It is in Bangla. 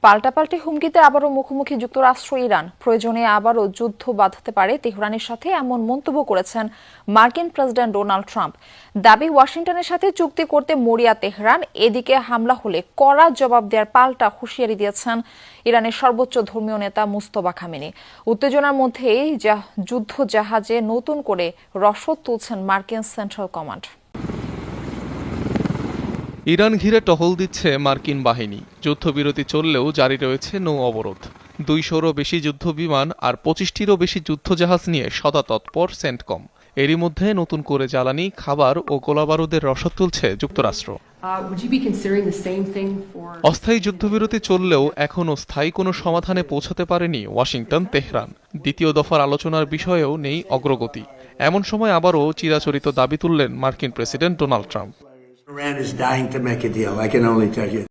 পাল্টাপাল্টি হুমকিতে আবারও মুখোমুখি যুক্তরাষ্ট্র ইরান, প্রয়োজনে আবারও যুদ্ধ বাঁধতে পারে তেহরানের সাথে, এমন মন্তব্য করেছেন মার্কিন প্রেসিডেন্ট ডোনাল্ড ট্রাম্প। দাবি, ওয়াশিংটনের সাথে চুক্তি করতে মরিয়া তেহরান। এদিকে হামলা হলে কড়া জবাব দেওয়ার পাল্টা হুঁশিয়ারি দিয়েছেন ইরানের সর্বোচ্চ ধর্মীয় নেতা মুস্তফা খামেনি। উত্তেজনার মধ্যেই যুদ্ধ জাহাজে নতুন করে রসদ তুলছেন মার্কিন সেন্ট্রাল কমান্ড। ইরান ঘিরে টহল দিচ্ছে মার্কিন বাহিনী। যুদ্ধবিরতি চললেও জারি রয়েছে নৌ অবরোধ। 200-রও বেশি যুদ্ধবিমান আর 25টিরও বেশি যুদ্ধজাহাজ নিয়ে সদা তৎপর সেন্টকম। এরই মধ্যে নতুন করে জ্বালানি, খাবার ও গোলাবারুদের রসদ তুলছে যুক্তরাষ্ট্র। অস্থায়ী যুদ্ধবিরতি চললেও এখনও স্থায়ী কোনো সমাধানে পৌঁছাতে পারেনি ওয়াশিংটন তেহরান। দ্বিতীয় দফার আলোচনার বিষয়েও নেই অগ্রগতি। এমন সময় আবারও চিরাচরিত দাবি তুললেন মার্কিন president Donald Trump. Iran is dying to make a deal, I can only tell you.